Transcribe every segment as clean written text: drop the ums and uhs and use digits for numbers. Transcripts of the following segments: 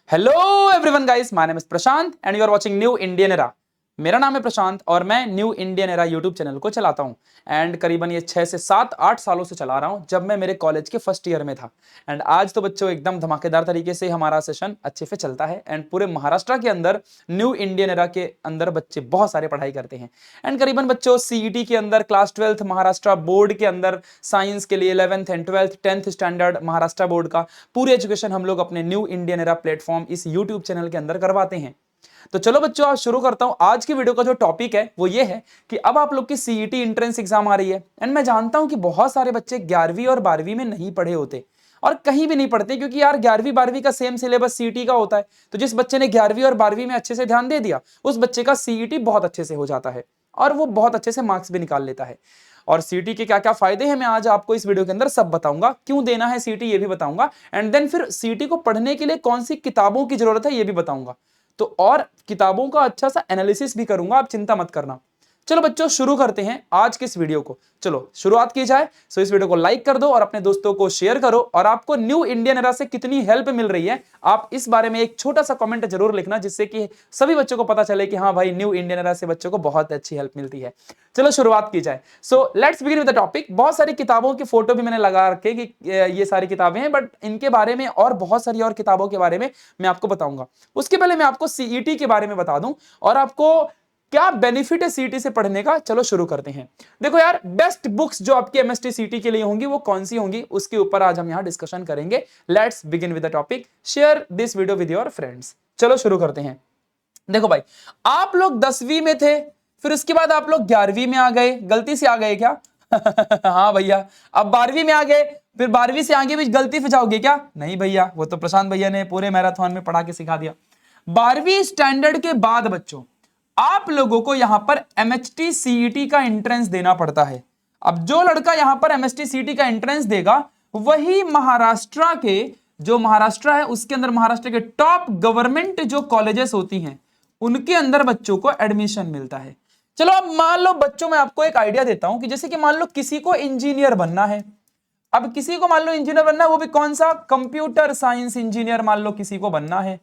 Hello everyone guys, my name is Prashant and you are watching new Indian era. मेरा नाम है प्रशांत और मैं new Indian era YouTube channel को चलाता हूं एंड करीबन ये 6 से 7 8 सालों से चला रहा हूं, जब मैं मेरे कॉलेज के फर्स्ट ईयर में था। एंड आज तो बच्चों एकदम धमाकेदार तरीके से हमारा सेशन अच्छे से चलता है एंड पूरे महाराष्ट्र के अंदर न्यू इंडियन एरा के अंदर बच्चे बहुत सारे पढ़ाई करते हैं। एंड करीबन बच्चों सीईटी के अंदर क्लास 12th महाराष्ट्र बोर्ड के अंदर साइंस के लिए 11th and 12th 10th standard Maharashtra board का पूरी एजुकेशन हम लोग अपने न्यू इंडियन एरा प्लेटफॉर्म इस यूट्यूब चैनल के अंदर करवाते हैं। तो चलो बच्चों, आज शुरू करता हूं। आज की वीडियो का जो टॉपिक है वो ये है कि अब आप लोग की सीईटी एंट्रेंस एग्जाम आ रही है एंड मैं जानता हूं कि बहुत सारे बच्चे 11वीं और 12वीं में नहीं पढ़े होते और कहीं भी नहीं पढ़ते, क्योंकि यार 11वीं 12वीं का सेम सिलेबस सीईटी का होता है। तो जिस बच्चे ने 11वीं और 12वीं में अच्छे से ध्यान दे दिया उस बच्चे का सीईटी बहुत अच्छे से हो जाता है और वो बहुत अच्छे से मार्क्स भी निकाल लेता है। और सीटी के क्या क्या फायदे हैं मैं आज आपको इस वीडियो के अंदर सब बताऊंगा, क्यों देना है सीटी ये भी बताऊंगा, एंड देन फिर सीटी को पढ़ने के लिए कौन सी किताबों की जरूरत है ये भी बताऊंगा। तो और किताबों का अच्छा सा एनालिसिस भी करूंगा, आप चिंता मत करना। चलो बच्चों, शुरू करते हैं आज के इस वीडियो को। चलो शुरुआत की जाए। सो इस वीडियो को लाइक कर दो और अपने दोस्तों को शेयर करो। और आपको न्यू इंडियन एरा से कितनी हेल्प मिल रही है आप इस बारे में एक छोटा सा कमेंट जरूर लिखना, जिससे कि सभी बच्चों को पता चले कि हाँ भाई, न्यू इंडियन एरा से बच्चों को बहुत अच्छी हेल्प मिलती है। चलो शुरुआत की जाए। So let's begin with the topic. बहुत सारी किताबों की फोटो भी मैंने लगा रखे कि ये सारी किताबें हैं, बट इनके बारे में और बहुत सारी और किताबों के बारे में मैं आपको बताऊंगा। उसके पहले मैं आपको सीईटी के बारे में बता दूं और आपको क्या बेनिफिट है सीटी से पढ़ने का। चलो शुरू करते हैं। देखो यार, बेस्ट बुक्स जो आपकी एमएसटी सीटी के लिए होंगी वो कौन सी होंगी उसके ऊपर आज हम यहां डिस्कशन करेंगे। Let's begin with the topic. Share this video with your friends. चलो शुरू करते हैं। देखो भाई, आप लोग 10वीं में थे, फिर उसके बाद आप लोग 11वीं में आ गए। गलती से आ गए क्या? हाँ भैया। अब 12वीं में आ गए, फिर 12वीं से आगे भी गलती से जाओगे क्या? नहीं भैया, वो तो प्रशांत भैया ने पूरे मैराथन में पढ़ा के सिखा दिया। 12वीं स्टैंडर्ड के बाद बच्चों आप लोगों को यहां पर एमएचटी सीईटी का एंट्रेंस देना पड़ता है। अब जो लड़का यहां पर एमएचटी सीईटी का एंट्रेंस देगा वही महाराष्ट्र के, जो महाराष्ट्र है उसके अंदर महाराष्ट्र के टॉप गवर्नमेंट जो कॉलेजेस होती हैं उनके अंदर बच्चों को एडमिशन मिलता है। चलो अब मान लो बच्चों, मैं आपको एक आइडिया देता हूं कि जैसे कि मान लो किसी को इंजीनियर बनना है। अब किसी को मान लो इंजीनियर बनना है, वो भी कौन सा? कंप्यूटर साइंस इंजीनियर मान लो किसी को बनना है।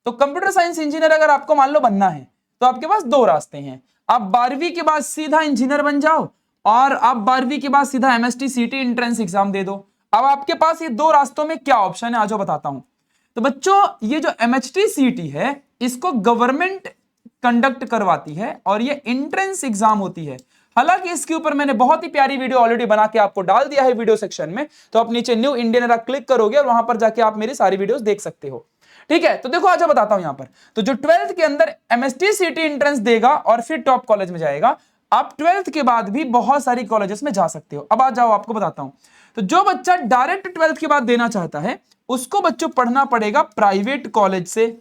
तो कंप्यूटर साइंस इंजीनियर अगर आपको मान लो बनना है तो आपके पास दो रास्ते हैं। आप 12वीं के बाद सीधा इंजीनियर बन जाओ और आप 12वीं के बाद सीधा एमएसटी सीटी एंट्रेंस एग्जाम दे दो। अब आपके पास ये दो रास्तों में क्या ऑप्शन है आज बताता हूं। तो बच्चों, ये जो एमएचटी सीटी है इसको गवर्नमेंट कंडक्ट करवाती है और ये एंट्रेंस एग्जाम होती है। हालांकि इसके ऊपर मैंने बहुत ही प्यारी वीडियो ऑलरेडी बना के आपको डाल दिया है वीडियो सेक्शन में, तो आप नीचे न्यू इंडियन एरा क्लिक करोगे और वहां पर जाके आप मेरी सारी वीडियोस देख सकते हो। ठीक है, तो देखो आज बताता हूं यहां पर। तो जो 12th के अंदर एमएसटी सीटी एंट्रेंस देगा और फिर टॉप कॉलेज में जाएगा, आप 12th के बाद भी बहुत सारी कॉलेजेस में जा सकते हो। अब आ जाओ, आपको बताता हूं। तो जो बच्चा डायरेक्ट 12th के बाद देना चाहता है उसको बच्चों पढ़ना पड़ेगा प्राइवेट कॉलेज से।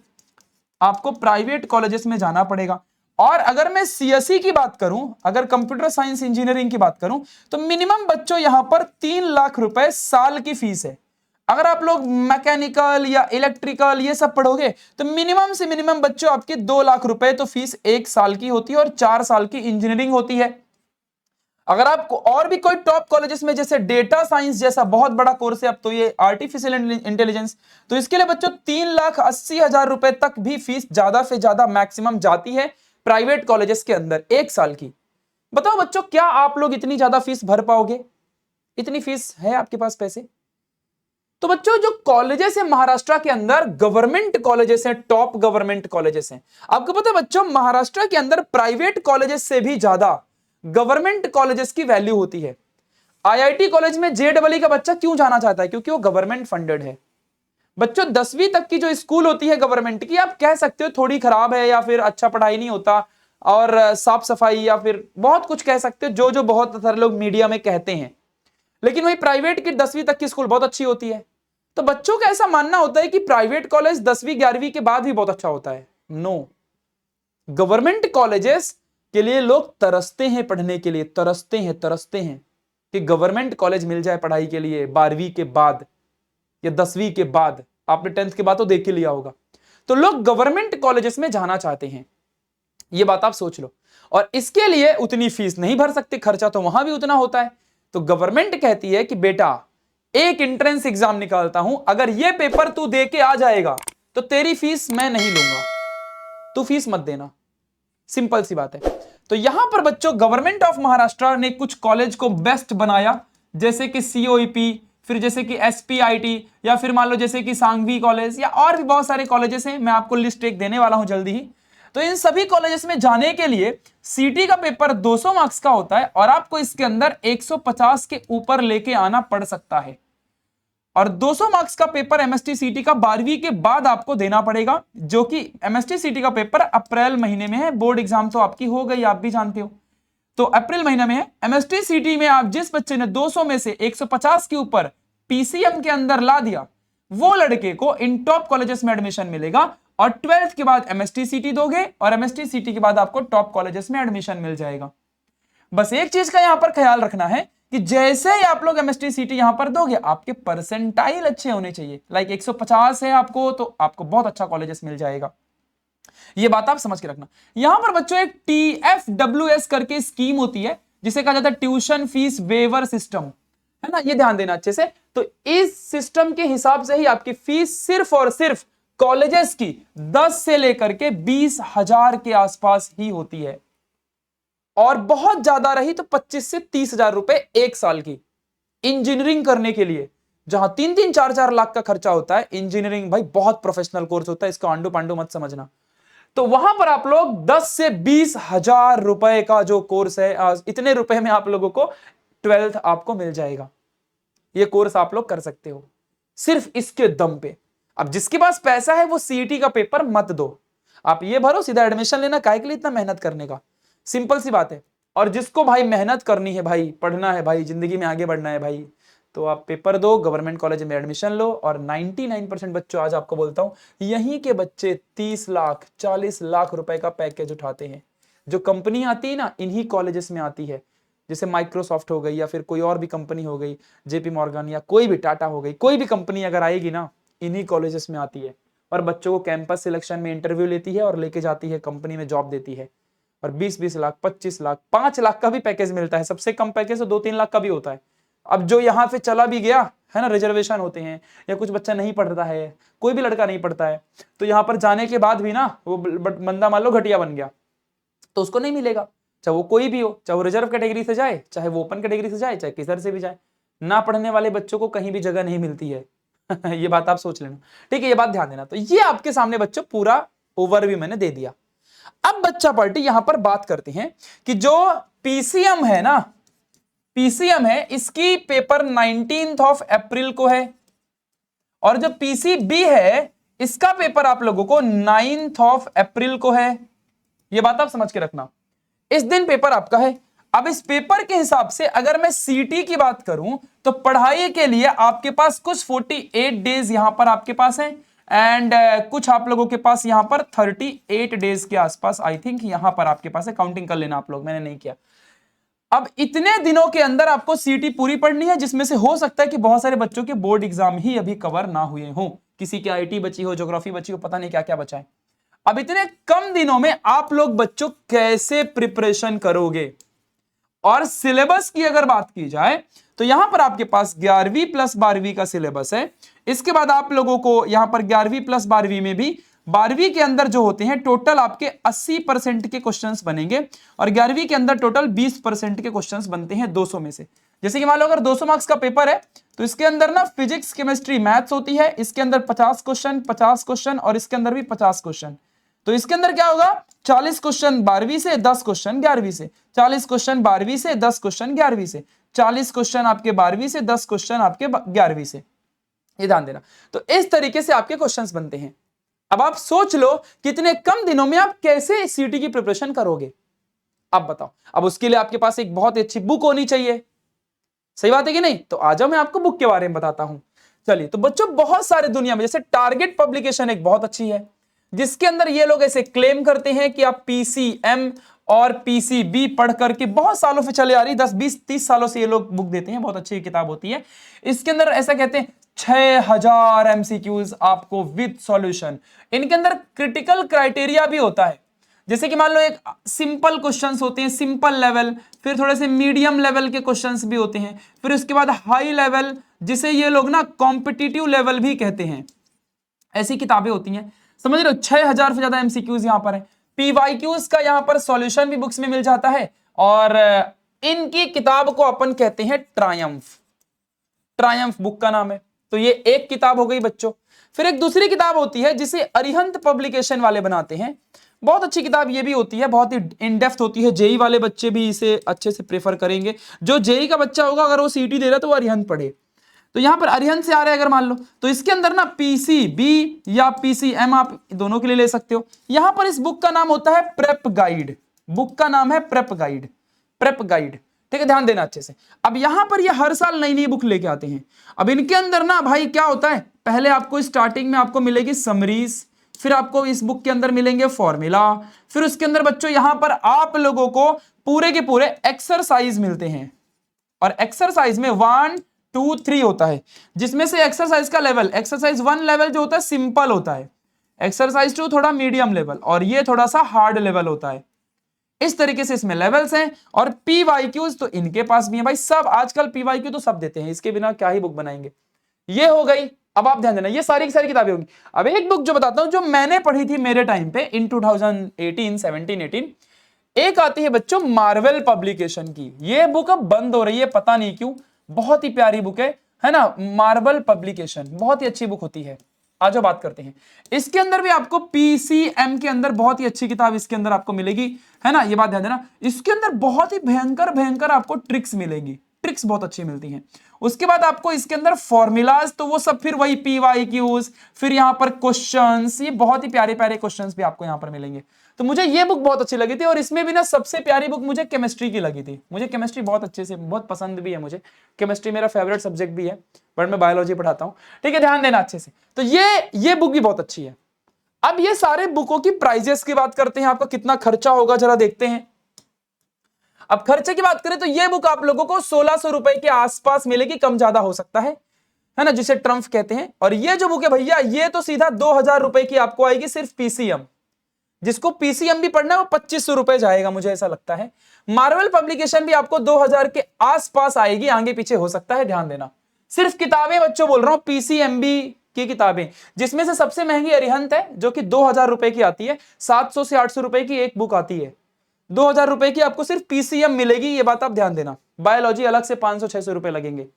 आपको प्राइवेट कॉलेजेस में जाना पड़ेगा। और अगर मैं सीएसई की बात करूं, अगर कंप्यूटर साइंस इंजीनियरिंग की बात करूं, तो मिनिमम बच्चों यहां पर 3 लाख रुपए साल की फीस है। अगर आप लोग मैकेनिकल या इलेक्ट्रिकल ये सब पढ़ोगे तो मिनिमम से मिनिमम बच्चों आपकी 2 लाख रुपए तो फीस 1 साल की होती है और 4 साल की इंजीनियरिंग होती है। अगर आपको और भी कोई टॉप कॉलेजेस में, जैसे डेटा साइंस जैसा बहुत बड़ा कोर्स है, अब तो ये आर्टिफिशियल इंटेलिजेंस, तो इसके लिए बच्चों 3,80,000 रुपए तक भी फीस ज्यादा से ज्यादा मैक्सिमम जाती है प्राइवेट कॉलेजेस के अंदर 1 साल की। बताओ बच्चों, क्या आप लोग इतनी ज्यादा फीस भर पाओगे? इतनी फीस है आपके पास पैसे? तो बच्चों, जो कॉलेजेस है महाराष्ट्र के अंदर गवर्नमेंट कॉलेजेस हैं, टॉप गवर्नमेंट कॉलेजेस हैं। आपको पता है बच्चों, महाराष्ट्र के अंदर प्राइवेट कॉलेजेस से भी ज्यादा गवर्नमेंट कॉलेजेस की वैल्यू होती है। आईआईटी कॉलेज में जेईई का बच्चा क्यों जाना चाहता है? क्योंकि वो गवर्नमेंट फंडेड है। बच्चों 10वीं तक की जो स्कूल होती है गवर्नमेंट की, आप कह सकते हो थोड़ी खराब है या फिर अच्छा पढ़ाई नहीं होता और साफ सफाई या फिर बहुत कुछ कह सकते हो, जो बहुत सारे लोग मीडिया में कहते हैं। लेकिन वही प्राइवेट की 10वीं तक की स्कूल बहुत अच्छी होती है। तो बच्चों का ऐसा मानना होता है कि प्राइवेट कॉलेज 10वीं 11वीं के बाद भी बहुत अच्छा होता है। नो, गवर्नमेंट कॉलेजेस के लिए लोग तरसते हैं, पढ़ने के लिए तरसते हैं कि गवर्नमेंट कॉलेज मिल जाए पढ़ाई के लिए 12वीं के बाद या 10वीं के बाद। आपने 10th के बाद तो देख ही लिया होगा। तो लोग गवर्नमेंट कॉलेजेस में जाना चाहते हैं, ये बात आप सोच लो। और इसके लिए उतनी फीस नहीं भर सकते, खर्चा तो वहां भी उतना होता है। तो गवर्नमेंट कहती है कि बेटा एक एंट्रेंस एग्जाम निकालता हूं, अगर ये पेपर तू दे के आ जाएगा तो तेरी फीस मैं नहीं लूंगा, तू फीस मत देना। सिंपल सी बात है। तो यहां पर बच्चों गवर्नमेंट ऑफ महाराष्ट्र ने कुछ कॉलेज को बेस्ट बनाया, जैसे कि सीओईपी, फिर जैसे कि एसपीआईटी, या फिर मान लो जैसे कि सांघवी कॉलेज, या और भी बहुत सारे कॉलेजेस हैं। मैं आपको लिस्ट एक देने वाला हूं जल्दी ही। तो इन सभी कॉलेजेस में जाने के लिए सीटी का पेपर 200 मार्क्स का होता है और आपको इसके अंदर 150 के ऊपर लेके आना पड़ सकता है। और 200 मार्क्स का पेपर एमएसटी सीटी का 12वीं के बाद आपको देना पड़ेगा, जो कि एमएसटी सीटी का पेपर अप्रैल महीने में है। बोर्ड एग्जाम तो आपकी हो गई, आप भी जानते हो, तो अप्रैल महीने में है। एमएसटी सीटी में आप जिस बच्चे ने 200 में से 150 के ऊपर पीसीएम के अंदर ला दिया, वो लड़के को इन टॉप कॉलेजेस में एडमिशन मिलेगा। और 12th के बाद एमएसटी सीटी दोगे और एमएसटी सीटी के बाद आपको टॉप कॉलेजेस में एडमिशन मिल जाएगा। बस एक चीज का यहां पर ख्याल रखना है कि जैसे ही आप लोग एमएसटी सीटी यहां पर दोगे, आपके परसेंटाइल अच्छे होने चाहिए। लाइक 150 है आपको, तो आपको बहुत अच्छा कॉलेजेस मिल जाएगा। ये बात आप समझ के रखना। यहां पर बच्चों एक TFWS करके स्कीम होती है, जिसे कहा जाता है ट्यूशन फीस वेवर सिस्टम, है ना। ये ध्यान देना अच्छे से। तो इस सिस्टम के हिसाब से ही आपकी फीस सिर्फ और सिर्फ कॉलेजेस की 10 से लेकर के 20,000 के आसपास ही होती है, और बहुत ज्यादा रही तो 25 से 30,000 रुपए एक साल की इंजीनियरिंग करने के लिए, जहां 3-3, 4-4 लाख का खर्चा होता है। इंजीनियरिंग भाई बहुत प्रोफेशनल कोर्स होता है, इसको आंडू पांडू मत समझना। तो वहां पर आप लोग 10 से 20,000 रुपए का जो कोर्स है, इतने रुपए में आप लोगों को 12th आपको मिल जाएगा। ये कोर्स आप लोग कर सकते हो सिर्फ इसके दम पे। अब जिसके पास पैसा है वो सीईटी का पेपर मत दो, आप ये भरो, सीधा एडमिशन लेना, काहे के लिए इतना मेहनत करने का। सिंपल सी बात है। और जिसको भाई मेहनत करनी है, भाई पढ़ना है, भाई जिंदगी में आगे बढ़ना है भाई, तो आप पेपर दो, गवर्नमेंट कॉलेज में एडमिशन लो। और 99% बच्चों, आज आपको बोलता हूं, यहीं के बच्चे 30 लाख 40 लाख रुपए का पैकेज उठाते हैं। जो कंपनी आती है ना, इन्हीं कॉलेजेस में आती है, जैसे माइक्रोसॉफ्ट हो गई, या फिर कोई और भी कंपनी हो गई, जेपी मॉर्गन, या कोई भी टाटा हो गई, कोई भी कंपनी अगर आएगी ना, इन्हीं कॉलेजेस में आती है। और बच्चों को कैंपस सिलेक्शन में इंटरव्यू लेती है और लेके जाती है, कंपनी में जॉब देती है। और 20-20 लाख, 25 लाख, 5 लाख का भी पैकेज मिलता है। सबसे कम पैकेज तो 2-3 लाख का भी होता है। अब जो यहाँ पे चला भी गया है ना, रिजर्वेशन होते हैं, या कुछ बच्चा नहीं पढ़ता है, कोई भी लड़का नहीं पढ़ता है, तो यहाँ पर जाने के बाद भी ना वो बंदा मान लो घटिया बन गया, तो उसको नहीं मिलेगा। चाहे वो कोई भी हो, चाहे वो रिजर्व कैटेगरी से जाए, चाहे वो ओपन कैटेगरी से जाए, चाहे किधर से भी जाए, ना पढ़ने वाले बच्चों को कहीं भी जगह नहीं मिलती है। ये बात आप सोच लेना, ठीक है, ये बात ध्यान देना। तो ये आपके सामने बच्चों पूरा ओवरव्यू मैंने दे दिया। अब बच्चा पार्टी यहां पर बात करते हैं कि जो पीसीएम है ना, पीसीएम है, इसकी पेपर 19 अप्रैल को है, और जो पीसीबी है इसका पेपर आप लोगों को 9 अप्रैल को है। यह बात आप समझ के रखना, इस दिन पेपर आपका है। अब इस पेपर के हिसाब से अगर मैं सीटी की बात करूं, तो पढ़ाई के लिए आपके पास कुछ 48 डेज यहां पर आपके पास है, एंड कुछ आप लोगों के पास यहां पर 38 डेज के आसपास आई थिंक यहां पर आपके पास है। काउंटिंग कर लेना आप लोग, मैंने नहीं किया। अब इतने दिनों के अंदर आपको सीटी पूरी पढ़नी है, जिसमें से हो सकता है कि बहुत सारे बच्चों के बोर्ड एग्जाम ही अभी कवर ना हुए हों, किसी की आईटी बची हो, ज्योग्राफी बची हो, पता नहीं क्या क्या बचा है। अब इतने कम दिनों में आप लोग बच्चों कैसे प्रिपरेशन करोगे। और सिलेबस की अगर बात की जाए तो यहां पर आपके पास 11वीं प्लस 12वीं का सिलेबस है। इसके बाद आप लोगों को यहां पर 11वीं प्लस 12वीं में भी 12वीं के अंदर जो होते हैं टोटल आपके 80% के क्वेश्चंस बनेंगे, और 11वीं के अंदर टोटल 20% के क्वेश्चंस बनते हैं 200 में से। जैसे कि मान लो अगर 200 मार्क्स का पेपर है, तो इसके अंदर ना फिजिक्स, केमिस्ट्री, मैथ्स होती है, इसके अंदर 50 क्वेश्चन 50 क्वेश्चन, और इसके अंदर भी 50 क्वेश्चन। तो इसके अंदर क्या होगा, 40 क्वेश्चन 12वीं से, 10 क्वेश्चन 11वीं से, 40 क्वेश्चन 12वीं से, 10 क्वेश्चन 11वीं से, 40 क्वेश्चन आपके 12वीं से, 10 क्वेश्चन आपके 11वीं से। ये ध्यान देना। तो इस तरीके से आपके क्वेश्चंस बनते हैं। अब आप सोच लो कितने कम दिनों में आप कैसे सीटी की प्रिपरेशन करोगे। अब बताओ, अब उसके लिए आपके पास एक बहुत अच्छी बुक होनी चाहिए, सही बात है कि नहीं। तो आ जाओ मैं आपको बुक के बारे में बताता हूं। चलिए, तो बच्चों बहुत सारे दुनिया में, जैसे टारगेट पब्लिकेशन एक बहुत अच्छी है, जिसके अंदर ये लोग ऐसे क्लेम करते हैं कि आप पीसीएम और पीसीबी पढ़ करके, बहुत सालों से चले आ रही, 10 20 30 सालों से ये लोग बुक देते हैं, बहुत अच्छी किताब होती है। इसके अंदर ऐसा कहते हैं 6000 एमसीक्यूज आपको विद सॉल्यूशन। इनके अंदर क्रिटिकल क्राइटेरिया भी होता है, जैसे कि मान लो एक सिंपल क्वेश्चंस होते हैं, सिंपल लेवल, फिर थोड़े से मीडियम लेवल के क्वेश्चंस भी होते हैं, फिर उसके बाद हाई लेवल, जिसे ये लोग ना कॉम्पिटिटिव लेवल भी कहते हैं। ऐसी किताबें होती हैं, समझ रहे हो। 6000 से ज्यादा एमसीक्यूज यहाँ पर है। पीवाईक्यूज का यहाँ पर सॉल्यूशन भी बुक्स में मिल जाता है, और इनकी किताब को अपन कहते हैं ट्रायम्फ। ट्रायम्फ बुक का नाम है। तो ये एक किताब हो गई बच्चों। फिर एक दूसरी किताब होती है जिसे अरिहंत पब्लिकेशन वाले बनाते हैं। बहुत अच्छी किताब ये भी होती है, बहुत ही इन डेप्थ होती है। जेई वाले बच्चे भी इसे अच्छे से प्रेफर करेंगे। जो जेई का बच्चा होगा अगर वो सीटी दे रहा है तो वो अरिहंत पढ़े। तो यहां पर अरिहंत से आ रहा है अगर मान लो, तो इसके अंदर ना पीसीबी या पीसीएम आप दोनों के लिए ले सकते हो। यहां पर इस बुक का नाम होता है प्रेप गाइड। बुक का नाम है प्रेप गाइड। प्रेप गाइड, ठीक है, ध्यान देना अच्छे से। अब यहां पर ये हर साल नई नई बुक लेके आते हैं। अब इनके अंदर ना भाई क्या होता है, पहले आपको स्टार्टिंग में आपको मिलेगी समरीज, फिर आपको इस बुक के अंदर मिलेंगे फॉर्मूला, फिर उसके अंदर बच्चों यहां पर आप लोगों को पूरे के पूरे एक्सरसाइज मिलते हैं। और एक्सरसाइज में 1 2 3 होता है, जिसमें से एक्सरसाइज का लेवल, एक्सरसाइज 1 लेवल जो होता है सिंपल होता है, एक्सरसाइज 2 थोड़ा मीडियम लेवल, और ये थोड़ा सा हार्ड लेवल होता है। इस तरीके से इसमें लेवल्स हैं। और पीवाईक्यूज तो इनके पास भी है भाई, सब आजकल पीवाईक्यू तो सब देते हैं, इसके बिना क्या ही बुक बनाएंगे। ये हो गई। अब आप ध्यान देना, ये सारी की सारी किताबें होंगी। अब एक बुक जो बताता हूं जो मैंने पढ़ी थी मेरे टाइम पे इन 2018 17 18, एक आती है बच्चों मार्वल पब्लिकेशन की। ये बुक अब बंद हो रही है, पता नहीं क्यों। बहुत ही प्यारी बुक है ना, मार्वल पब्लिकेशन, बहुत ही अच्छी बुक होती है। आज बात करते हैं इसके अंदर भी आपको पीसीएम के अंदर बहुत ही अच्छी किताब इसके अंदर आपको मिलेगी, है ना। ये बात ध्यान देना, इसके अंदर बहुत ही भयंकर भयंकर आपको ट्रिक्स मिलेंगी, ट्रिक्स बहुत अच्छी मिलती हैं। उसके बाद आपको इसके अंदर फॉर्मूलाज, तो वो सब फिर वही पीवाईक्यूज, फिर यहां पर क्वेश्चंस, ये बहुत ही प्यारे प्यारे क्वेश्चंस भी आपको यहां पर मिलेंगे। तो मुझे ये बुक बहुत अच्छी लगी थी, और इसमें भी ना सबसे प्यारी बुक मुझे केमिस्ट्री की लगी थी। मुझे केमिस्ट्री बहुत अच्छे से बहुत पसंद भी है, मुझे केमिस्ट्री मेरा फेवरेट सब्जेक्ट भी है, बट मैं बायोलॉजी पढ़ाता हूँ, ठीक है, ध्यान देना अच्छे से। तो ये बुक भी बहुत अच्छी है। अब ये सारे बुकों की प्राइजेस की बात करते हैं, आपका कितना खर्चा होगा जरा देखते हैं। अब खर्चे की बात करें तो ये बुक आप लोगों को 1600 रुपए के आसपास मिलेगी, कम ज्यादा हो सकता है ना, जिसे ट्रम्फ कहते हैं। और ये जो बुक है भैया, ये तो सीधा 2000 रुपए की आपको आएगी, सिर्फ पीसीएम। जिसको पीसीएम भी पढ़ना है वो 2500 रुपए जाएगा, मुझे ऐसा लगता है। मार्वल पब्लिकेशन भी आपको 2000 के आसपास आएगी, आगे पीछे हो सकता है, ध्यान देना। सिर्फ किताबें बच्चों बोल रहा हूं, पीसीएमबी की किताबें, जिसमें से सबसे महंगी अरिहंत है जो कि 2000 रुपए की आती है। 700 से 800 रुपए की एक बुक आती है, 2000 रुपए की आपको सिर्फ पीसीएम मिलेगी, ये बात आप ध्यान देना। बायोलॉजी अलग से 500-600 रुपए लगेंगे,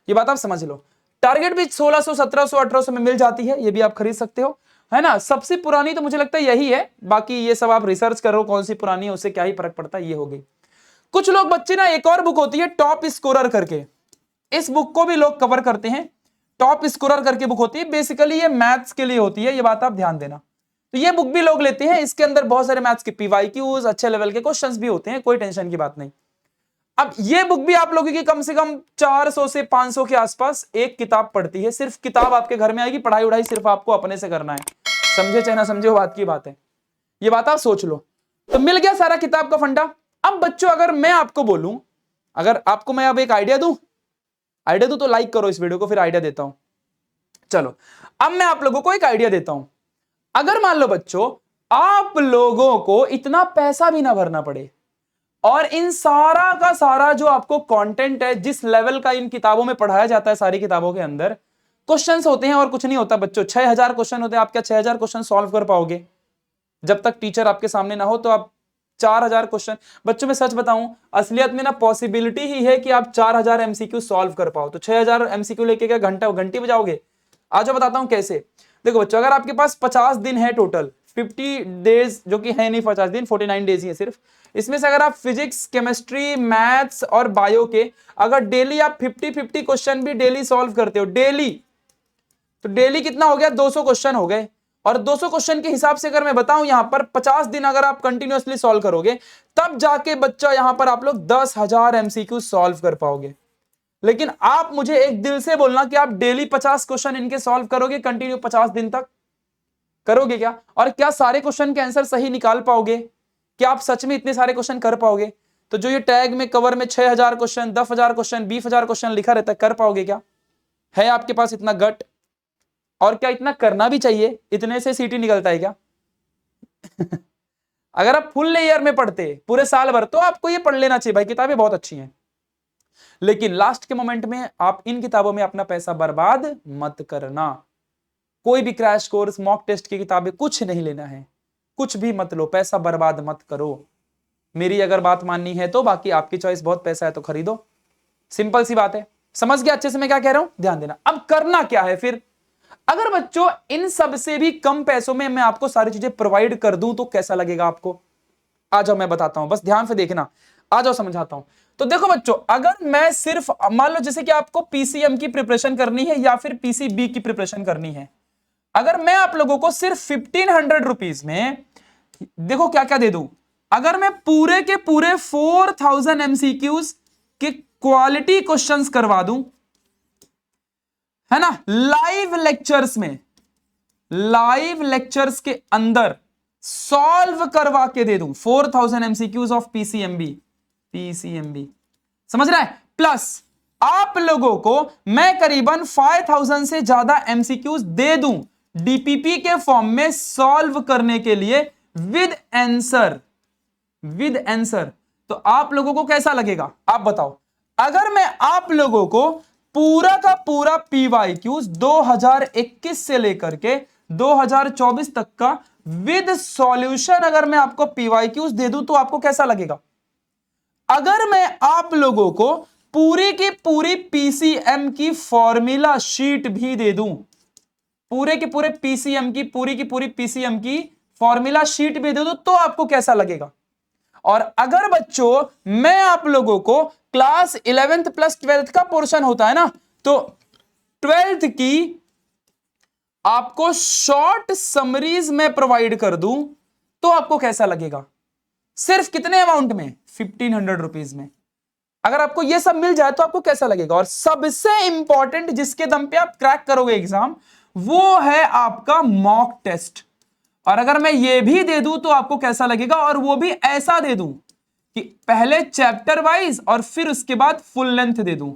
ये बात आप समझ लो। टारगेट भी 1600 1700 1800 में मिल जाती है, ये भी आप खरीद सकते हो, है ना। सबसे पुरानी तो मुझे लगता है यही है, बाकी ये सब आप रिसर्च करो कौन सी पुरानी है, उससे क्या ही फर्क पड़ता है। ये हो गई। कुछ लोग बच्चे ना, एक और बुक होती है टॉप स्कोरर करके, इस बुक को भी लोग कवर करते हैं। टॉप स्कोरर करके बुक होती है, बेसिकली ये मैथ्स के लिए होती है, ये बात आप ध्यान देना। तो ये बुक भी लोग लेते हैं, इसके अंदर बहुत सारे मैथ्स के पीवाईक्यूज, अच्छे लेवल के क्वेश्चंस भी होते हैं, कोई टेंशन की बात नहीं। अब ये बुक भी आप लोगों की कम से कम 400 से 500 के आसपास एक किताब पड़ती है। सिर्फ किताब आपके घर में आएगी, पढ़ाई उढ़ाई सिर्फ आपको अपने से करना है, समझे चाहे ना समझे, वो बात की बात है। ये बात आप सोच लो। तो मिल गया सारा किताब का फंडा। अब बच्चों अगर मैं आपको बोलूं, अगर आपको मैं अब एक आइडिया दूं तो लाइक करो इस वीडियो को, फिर आइडिया देता हूं। चलो अब मैं आप लोगों को एक आइडिया देता हूं। अगर मान लो बच्चों आप लोगों को इतना पैसा भी ना भरना पड़े, और इन सारा का सारा जो आपको कंटेंट है, जिस लेवल का इन किताबों में पढ़ाया जाता है, सारी किताबों के अंदर क्वेश्चंस होते हैं और कुछ नहीं होता बच्चों। 6000 क्वेश्चन होते हैं, आप क्या 6000 क्वेश्चन सॉल्व कर पाओगे? जब तक टीचर आपके सामने ना हो तो आप 4000 क्वेश्चन, बच्चों में सच बताऊं असलियत में ना पॉसिबिलिटी ही है कि आप 4000 एमसीक्यू सॉल्व कर पाओ। तो 6000 एमसीक्यू लेके क्या घंटी बजाओगे? आज मैं बताता हूं कैसे। देखो बच्चों, अगर आपके पास 50 दिन है टोटल, 50 डेज जो कि है नहीं 50 दिन, 49 डेज ही है सिर्फ। इसमें से अगर आप फिजिक्स, केमिस्ट्री, मैथ्स और बायो के अगर डेली आप 50-50 क्वेश्चन भी डेली सॉल्व करते हो डेली, तो डेली कितना हो गया? 200 क्वेश्चन हो गए। और 200 क्वेश्चन के हिसाब से अगर मैं बताऊं, यहां पर 50 दिन अगर आप कंटिन्यूअसली सॉल्व करोगे, तब जाके बच्चा यहां पर आप लोग 10,000 एमसीक्यू सॉल्व कर पाओगे। लेकिन आप मुझे एक दिल से बोलना कि आप डेली 50 क्वेश्चन इनके सॉल्व करोगे कंटिन्यू 50 दिन तक? करोगे क्या? और क्या सारे क्वेश्चन के आंसर सही निकाल पाओगे? क्या आप सच में इतने सारे क्वेश्चन कर पाओगे? तो जो ये टैग में कवर में 6000 क्वेश्चन, 10,000 क्वेश्चन, 20,000 क्वेश्चन लिखा रहता है, कर पाओगे क्या? है आपके पास इतना गट? और क्या इतना करना भी चाहिए? इतने से सीटी निकलता है क्या? अगर आप फुल ईयर में पढ़ते पूरे साल भर, तो आपको ये पढ़ लेना चाहिए भाई, किताबें बहुत अच्छी हैं। लेकिन लास्ट के मोमेंट में आप इन किताबों में अपना पैसा बर्बाद मत करना। कोई भी क्रैश कोर्स, मॉक टेस्ट की किताबें कुछ नहीं लेना है, कुछ भी मत लो, पैसा बर्बाद मत करो। मेरी अगर बात माननी है तो, बाकी आपकी चॉइस, बहुत पैसा है तो खरीदो, सिंपल सी बात है। समझ गया अच्छे से मैं क्या कह रहा हूं? ध्यान देना। अब करना क्या है फिर? अगर बच्चों इन सब से भी कम पैसों में मैं आपको सारी चीजें प्रोवाइड कर दूं तो कैसा लगेगा आपको? आ जाओ मैं बताता हूं, बस ध्यान से देखना, आ जाओ समझाता हूं। तो देखो बच्चों, अगर मैं सिर्फ मान लो जैसे कि आपको पीसीएम की प्रिपरेशन करनी है या फिर पीसीबी की प्रिपरेशन करनी है, अगर मैं आप लोगों को सिर्फ 1500 रुपीज में देखो क्या क्या दे दूं, अगर मैं पूरे के पूरे 4000 एमसीक्यूज के क्वालिटी क्वेश्चंस करवा दूं, है ना, लाइव लेक्चर्स में, लाइव लेक्चर्स के अंदर सॉल्व करवा के दे दूं 4000 एमसीक्यूज ऑफ पीसीएमबी, पीसीएमबी, समझ रहा है? प्लस आप लोगों को मैं करीबन 5000 से ज्यादा एमसीक्यूज दे दूं डीपीपी के फॉर्म में सॉल्व करने के लिए विद आंसर, विद आंसर। तो आप लोगों को कैसा लगेगा आप बताओ? अगर मैं आप लोगों को पूरा का पूरा पीवाईक्यूज 2021 से लेकर के 2024 तक का विद सॉल्यूशन अगर मैं आपको पीवाईक्यूज दे दूं तो आपको कैसा लगेगा? अगर मैं आप लोगों को पूरी की पूरी पीसीएम की फॉर्मूला शीट भी दे दूं, पूरे के पूरे पीसीएम की पूरी पीसीएम की फॉर्मूला शीट भी दे दूं तो आपको कैसा लगेगा? और अगर बच्चों मैं आप लोगों को क्लास 11th प्लस 12th का पोर्शन होता है ना, तो 12th की आपको शॉर्ट समरीज में प्रोवाइड कर दूं तो आपको कैसा लगेगा? सिर्फ कितने अमाउंट में? 1500 रुपीज में। अगर आपको यह सब मिल जाए तो आपको कैसा लगेगा? और सबसे इंपॉर्टेंट जिसके दम पे आप क्रैक करोगे एग्जाम, वो है आपका मॉक टेस्ट। और अगर मैं ये भी दे दूं तो आपको कैसा लगेगा? और वो भी ऐसा दे दूं कि पहले चैप्टर वाइज और फिर उसके बाद फुल लेंथ दे दूं,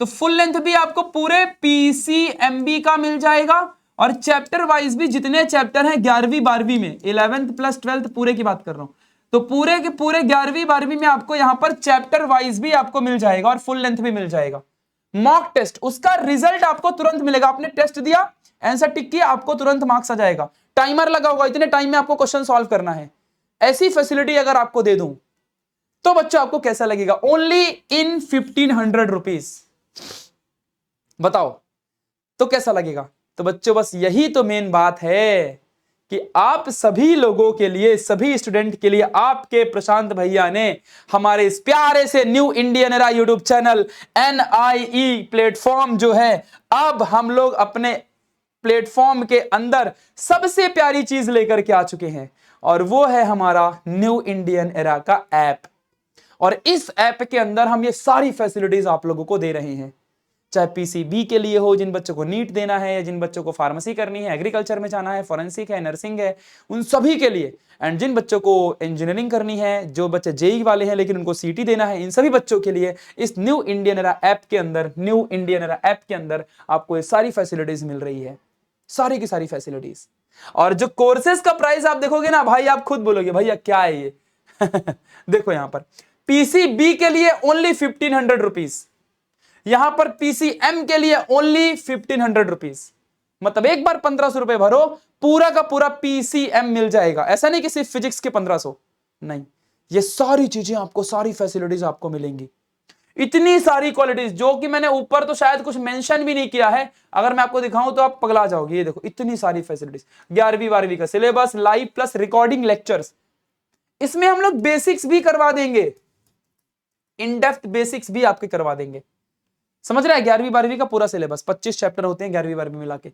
तो फुल लेंथ भी आपको पूरे पीसीएमबी का मिल जाएगा और चैप्टर वाइज भी जितने चैप्टर हैं 11वीं 12वीं में, 11th प्लस 12th पूरे की बात कर रहा हूं, तो पूरे के पूरे 11वीं 12वीं में आपको यहां पर चैप्टर वाइज भी आपको मिल जाएगा और फुल लेंथ भी मिल जाएगा। मॉक टेस्ट, उसका रिजल्ट आपको तुरंत मिलेगा। आपने टेस्ट दिया, आंसर टिक किया, आपको तुरंत मार्क्स आ जाएगा। टाइमर लगा होगा, इतने टाइम में आपको क्वेश्चन सॉल्व करना है। ऐसी फैसिलिटी अगर आपको दे दूं तो बच्चों आपको कैसा लगेगा? ओनली इन 1500 रुपीज, बताओ तो कैसा लगेगा? तो बच्चों बस यही तो मेन बात है कि आप सभी लोगों के लिए, सभी स्टूडेंट के लिए आपके प्रशांत भैया ने हमारे इस प्यारे से new Indian era YouTube channel NIE platform जो है, अब हम लोग अपने प्लेटफॉर्म के अंदर सबसे प्यारी चीज लेकर के आ चुके हैं और वो है हमारा न्यू इंडियन एरा का ऐप। और इस ऐप के अंदर हम ये सारी फैसिलिटीज आप लोगों को दे रहे हैं, चाहे पीसीबी के लिए हो, जिन बच्चों को नीट देना है, या जिन बच्चों को फार्मेसी करनी है, एग्रीकल्चर में जाना है, फॉरेंसिक है, नर्सिंग है, उन सभी के लिए, एंड जिन बच्चों को इंजीनियरिंग करनी है, जो बच्चे जेई वाले हैं लेकिन उनको सीटी देना है, इन सभी बच्चों के लिए इस न्यू इंडियन एरा ऐप के अंदर, न्यू इंडियन एरा ऐप के अंदर आपको ये सारी फैसिलिटीज मिल रही है, सारी की सारी फैसिलिटीज। और जो कोर्सेज का प्राइस आप देखोगे ना भाई, आप खुद बोलोगे भैया क्या है ये देखो यहां पर पीसीबी के लिए ओनली 1500 रुपीज, यहां पर पीसीएम के लिए ओनली 1500 रुपीज, मतलब एक बार 1500 रुपए भरो, पूरा का पूरा पीसीएम मिल जाएगा। ऐसा नहीं कि सिर्फ फिजिक्स के 1500, नहीं, ये सारी चीजें आपको, सारी फैसिलिटीज आपको मिलेंगी, इतनी सारी क्वालिटीज जो कि मैंने ऊपर तो शायद कुछ मेंशन भी नहीं किया है, अगर मैं आपको दिखाऊं तो आप पगला जाओगे। ये देखो इतनी सारी फैसिलिटीज, 11वीं 12वीं का syllabus, live plus recording lectures, इसमें हम लोग बेसिक्स भी करवा देंगे, इन डेप्थ बेसिक्स भी आपके करवा देंगे, समझ रहे हैं? 11वीं 12वीं का पूरा सिलेबस, 25 चैप्टर होते हैं 11वीं 12वीं मिला के,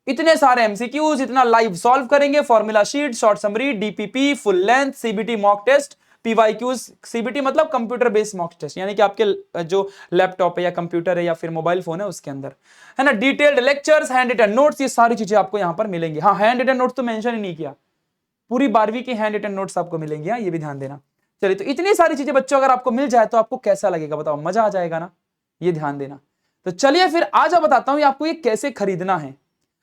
इतने सारे एमसीक्यूज, इतना लाइव सॉल्व करेंगे, formula sheet, short summary, DPP, full length, CBT mock test, PYQs, CBT मतलब कंप्यूटर बेस्ड मॉक टेस्ट, यानी कि आपके जो लैपटॉप है या कंप्यूटर है या फिर मोबाइल फोन है उसके अंदर, है ना, detailed lectures, hand written notes, ये सारी चीजें आपको यहां पर मिलेंगी। हाँ, हैंड रिटन नोट्स तो मेंशन ही नहीं किया, पूरी 12वीं की हैंड रिटन नोट्स आपको मिलेंगे, ये भी ध्यान देना। चलिए, तो इतनी सारी चीजें बच्चों अगर आपको मिल जाए तो आपको कैसा लगेगा बताओ? मजा आ जाएगा ना, ये ध्यान देना। तो चलिए फिर आज बताता हूं आपको ये कैसे खरीदना है।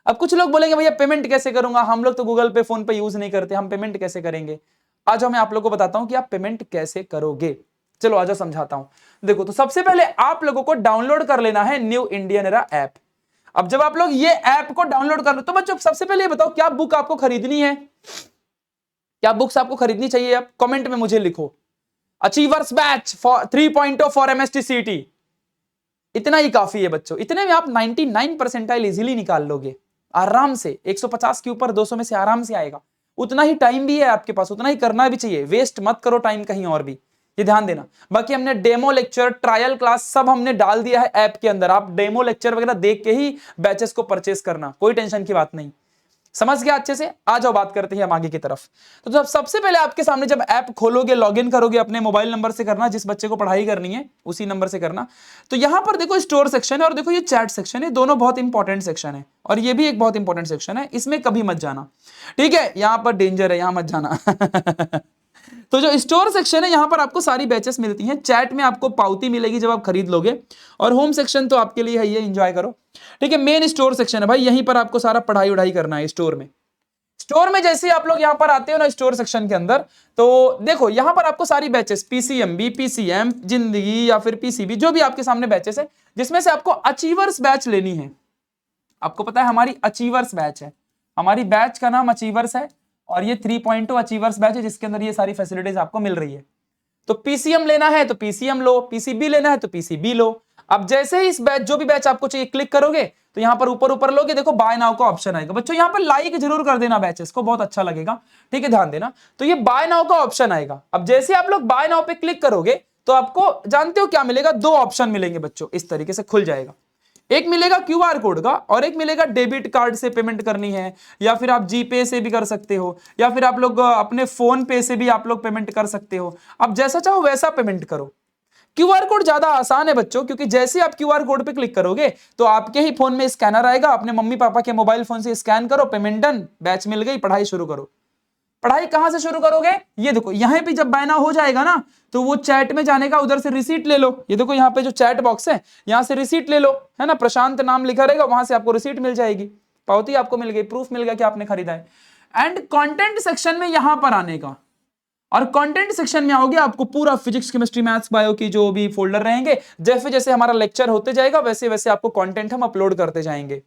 अब कुछ लोग बोलेंगे भैया पेमेंट कैसे करूंगा, हम लोग तो गूगल पे फोन पे यूज नहीं करते, हम पेमेंट कैसे करेंगे? आज मैं आप लोगों को बताता हूं कि आप पेमेंट कैसे करोगे। चलो आज समझाता हूं। देखो, तो सबसे पहले आप लोगों को डाउनलोड कर लेना है न्यू इंडियन एरा ऐप। अब जब आप लोग ये ऐप को डाउनलोड कर लो, तो बच्चों सबसे पहले ये बताओ क्या बुक आपको खरीदनी है, क्या बुक्स आपको खरीदनी चाहिए? आप कमेंट में मुझे लिखो। Achievers batch for 3.0 for MST सीटी, इतना ही काफी है बच्चों। इतने में आप 99 परसेंटाइल इजीली निकाल लोगे आराम से। 150 के ऊपर 200 में से आराम से आएगा। उतना ही टाइम भी है आपके पास, उतना ही करना भी चाहिए। वेस्ट मत करो टाइम कहीं और भी, ये ध्यान देना। बाकी हमने डेमो लेक्चर, ट्रायल क्लास सब हमने डाल दिया है ऐप के अंदर। आप डेमो लेक्चर वगैरह देख के ही बैचेस को परचेस करना, कोई टेंशन की बात नहीं। समझ गया अच्छे से? आ जाओ बात करते हैं हम आगे की तरफ। तो जब सबसे पहले आपके सामने जब ऐप खोलोगे, लॉगिन करोगे, अपने मोबाइल नंबर से करना, जिस बच्चे को पढ़ाई करनी है उसी नंबर से करना। तो यहां पर देखो स्टोर सेक्शन है और देखो ये चैट सेक्शन है, दोनों बहुत इंपॉर्टेंट सेक्शन है और ये भी एक बहुत इंपॉर्टेंट सेक्शन है, इसमें कभी मत जाना, ठीक है? यहां पर डेंजर है, यहां मत जाना। तो जो स्टोर सेक्शन है यहां पर आपको सारी बैचेस मिलती हैं। चैट में आपको पावती मिलेगी जब आप खरीद लोगे, और होम सेक्शन तो आपके लिए है, ये एंजॉय करो, ठीक है? मेन स्टोर सेक्शन है भाई, यहीं पर आपको सारा पढ़ाई उढ़ाई करना है स्टोर में। स्टोर में जैसे आप लोग यहां पर आते हो ना स्टोर सेक्शन के अंदर, तो देखो यहां पर आपको सारी बैचेस, पीसीएमबी, पीसीएम, जिंदगी या फिर पीसीबी, जो भी आपके सामने बैचेस है, जिसमें से आपको अचीवर्स बैच लेनी है। आपको पता है हमारी अचीवर्स बैच है, हमारी बैच का नाम अचीवर्स है और ये 3.0 अचीवर्स बैच है, जिसके अंदर ये सारी फैसिलिटीज आपको मिल रही है। तो पीसीएम लेना है तो पीसीएम लो, पीसीबी लेना है तो पीसीबी लो। अब जैसे ही इस बैच, जो भी बैच आपको चाहिए, क्लिक करोगे तो यहां पर ऊपर ऊपर लोगे, देखो बाय नाउ का ऑप्शन आएगा। बच्चों यहां पर लाइक जरूर कर देना बैचेस को, बहुत अच्छा लगेगा, ठीक है? ध्यान देना। तो ये बाय नाउ का ऑप्शन आएगा। अब जैसे आप लोग बाय नाउ पे क्लिक करोगे तो आपको जानते हो क्या मिलेगा? दो ऑप्शन मिलेंगे बच्चों, इस तरीके से खुल जाएगा। एक मिलेगा क्यूआर कोड का और एक मिलेगा डेबिट कार्ड से पेमेंट करनी है, या फिर आप जीपे से भी कर सकते हो, या फिर आप लोग अपने फोन पे से भी आप लोग पेमेंट कर सकते हो। आप जैसा चाहो वैसा पेमेंट करो। क्यूआर कोड ज्यादा आसान है बच्चों, क्योंकि जैसे आप क्यूआर कोड पे क्लिक करोगे तो आपके ही फोन में स्कैनर आएगा, अपने मम्मी पापा के मोबाइल फोन से स्कैन करो, पेमेंट डन, बैच मिल गई, पढ़ाई शुरू करो। पढ़ाई कहां से शुरू करोगे? ये देखो यहां पे जब बाय नाउ हो जाएगा ना, तो वो चैट में जाने का, उधर से रिसीट ले लो। ये देखो यहाँ पे जो चैट बॉक्स है, यहां से रिसीट ले लो, है ना? प्रशांत नाम लिखा रहेगा, वहां से आपको रिसीट मिल जाएगी, पावती आपको मिल गई, प्रूफ मिल गया कि आपने खरीदा है। एंड कंटेंट सेक्शन में यहां पर आने का, और कंटेंट सेक्शन में आओगे, आपको पूरा फिजिक्स, केमिस्ट्री, मैथ्स, बायो की जो भी फोल्डर रहेंगे, जैसे जैसे हमारा लेक्चर होते जाएगा वैसे वैसे आपको कंटेंट हम अपलोड करते जाएंगे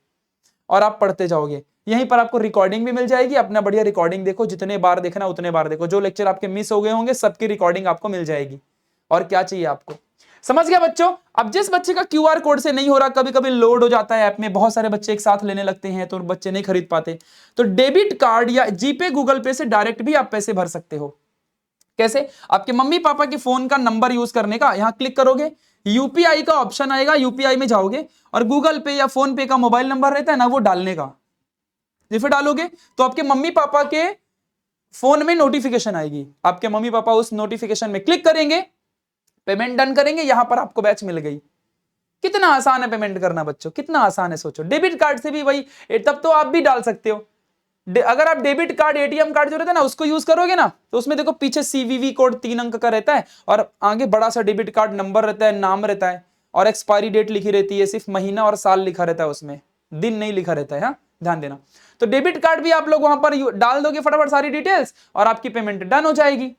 और आप पढ़ते जाओगे। यहीं पर आपको रिकॉर्डिंग भी मिल जाएगी, अपना बढ़िया रिकॉर्डिंग देखो, जितने बार देखना उतने बार देखो, जो लेक्चर आपके मिस हो गए होंगे सबकी रिकॉर्डिंग आपको मिल जाएगी। और क्या चाहिए आपको? समझ गया बच्चों? अब जिस बच्चे का क्यूआर कोड से नहीं हो रहा, कभी कभी लोड हो जाता है ऐप में, बहुत सारे बच्चे एक साथ लेने लगते हैं तो बच्चे नहीं खरीद पाते, तो डेबिट कार्ड या जीपे, गूगल पे से डायरेक्ट भी आप पैसे भर सकते हो। कैसे? आपके मम्मी पापा के फोन का नंबर यूज करने का, यहां क्लिक करोगे, यूपीआई का ऑप्शन आएगा, यूपीआई में जाओगे और गूगल पे या फोन पे का मोबाइल नंबर रहता है ना, वो डालने का। जैसे डालोगे तो आपके मम्मी पापा के फोन में नोटिफिकेशन आएगी, आपके मम्मी पापा उस नोटिफिकेशन में क्लिक करेंगे, पेमेंट डन करेंगे, यहां पर आपको बैच मिल गई। कितना आसान है पेमेंट करना बच्चों, कितना आसान है सोचो। डेबिट कार्ड से भी वही, तब तो आप भी डाल सकते हो। अगर आप डेबिट कार्ड, एटीएम कार्ड जो रहता है ना, उसको यूज करोगे ना, तो उसमें देखो पीछे सीवीवी कोड 3 अंक का रहता है और आगे बड़ा सा डेबिट कार्ड नंबर रहता है, नाम रहता है और एक्सपायरी डेट लिखी रहती है, सिर्फ महीना और साल लिखा रहता है, उसमें दिन नहीं लिखा रहता है। हाँ, ध्यान देना। तो डेबिट कार्ड भी आप लोग वहां पर डाल दोगे फटाफट सारी डिटेल्स और आपकी पेमेंट डन हो जाएगी,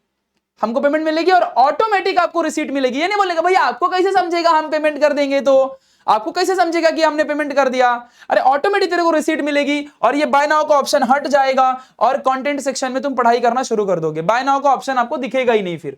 हमको पेमेंट मिलेगी और ऑटोमेटिक आपको रिसीट मिलेगी। ये नहीं बोलेगा भैया आपको कैसे समझेगा हम पेमेंट कर देंगे, तो आपको कैसे समझेगा कि हमने पेमेंट कर दिया? अरे ऑटोमेटिक तेरे को रिसीट मिलेगी और ये बाय नाउ का ऑप्शन हट जाएगा और कंटेंट सेक्शन में तुम पढ़ाई करना शुरू कर दोगे। बाय नाउ का ऑप्शन आपको दिखेगा ही नहीं फिर।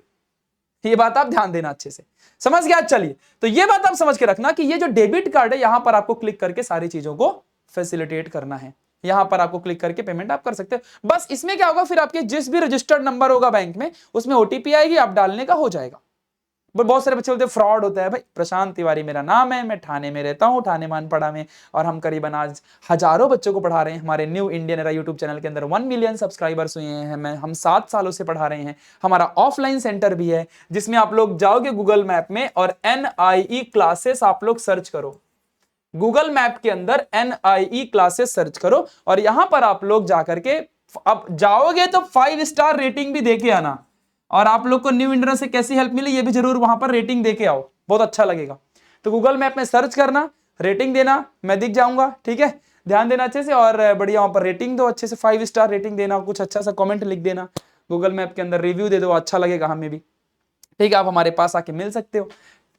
ये बात आप ध्यान देना अच्छे से, समझ गया? चलिए, तो ये बात आप समझ के रखना कि ये जो डेबिट कार्ड है, यहां पर आपको क्लिक करके सारी चीजों को फैसिलिटेट करना है। यहां पर आपको क्लिक करके पेमेंट आप कर सकते हो। बस इसमें क्या होगा, फिर आपके जिस भी रजिस्टर्ड नंबर होगा बैंक में, उसमें ओटीपी आएगी, आप डालने का हो जाएगा। बट बहुत सारे बच्चे बोलते हैं फ्रॉड होता है। भाई प्रशांत तिवारी मेरा नाम है, मैं ठाणे में रहता हूँ, ठाणे मानपड़ा में, और हम करीबन आज हजारों बच्चों को पढ़ा रहे हैं। हमारे new Indian era YouTube channel के अंदर 1 मिलियन सब्सक्राइबर्स हुए हैं। हम 7 सालों से पढ़ा रहे हैं। हमारा ऑफलाइन सेंटर भी है, जिसमें आप लोग जाओगे गूगल मैप में और NIE क्लासेस आप लोग सर्च करो। गूगल मैप के अंदर NIE क्लासेस सर्च करो और यहां पर आप लोग जाकर के, अब जाओगे तो 5 स्टार रेटिंग भी देके आना, और आप लोग को न्यू इंडियन से कैसी हेल्प मिली ये भी जरूर वहां पर रेटिंग देके आओ, बहुत अच्छा लगेगा। तो गूगल मैप में सर्च करना, रेटिंग देना, मैं दिख जाऊंगा, ठीक है? ध्यान देना अच्छे से और बढ़िया वहां पर रेटिंग दो, अच्छे से 5 स्टार रेटिंग देना, कुछ अच्छा सा कमेंट लिख देना, गूगल मैप के अंदर रिव्यू दे दो, अच्छा लगेगा हमें भी, ठीक है? आप हमारे पास आके मिल सकते हो।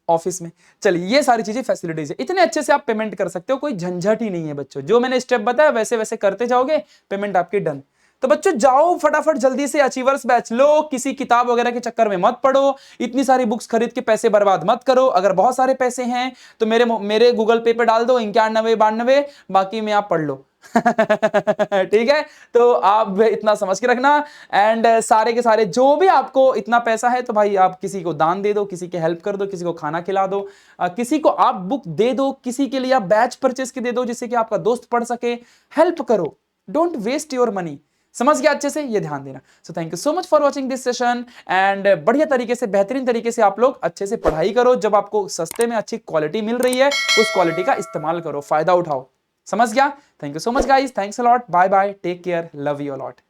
ऑफिस में। चलिए ये सारी चीजें फैसिलिटीज है, इतने अच्छे से आप पेमेंट कर सकते हो, कोई झंझट ही नहीं है बच्चों। जो मैंने स्टेप बताया वैसे वैसे करते जाओगे, पेमेंट आपकी डन। तो बच्चों जाओ फटाफट जल्दी से अचीवर्स बैच लो, किसी किताब वगैरह के चक्कर में मत पड़ो, इतनी सारी बुक्स खरीद के पैसे बर्बाद मत करो। अगर बहुत सारे पैसे हैं तो मेरे गूगल पे पे डाल दो 9192, बाकी में आप पढ़ लो। ठीक है, तो आप इतना समझ के रखना। एंड सारे के सारे जो भी आपको इतना पैसा है तो भाई आप किसी को दान दे दो, किसी की हेल्प कर दो, किसी को खाना खिला दो, किसी को आप बुक दे दो, किसी के लिए आप बैच परचेस के दे दो जिससे कि आपका दोस्त पढ़ सके। हेल्प करो, डोंट वेस्ट योर मनी। समझ गया अच्छे से, ये ध्यान देना। So thank you so much for watching this session. And बढ़िया तरीके से, बेहतरीन तरीके से आप लोग अच्छे से पढ़ाई करो। जब आपको सस्ते में अच्छी क्वालिटी मिल रही है, उस क्वालिटी का इस्तेमाल करो, फायदा उठाओ। समझ गया? Thank you so much guys, thanks a lot, bye bye, take care, love you a lot.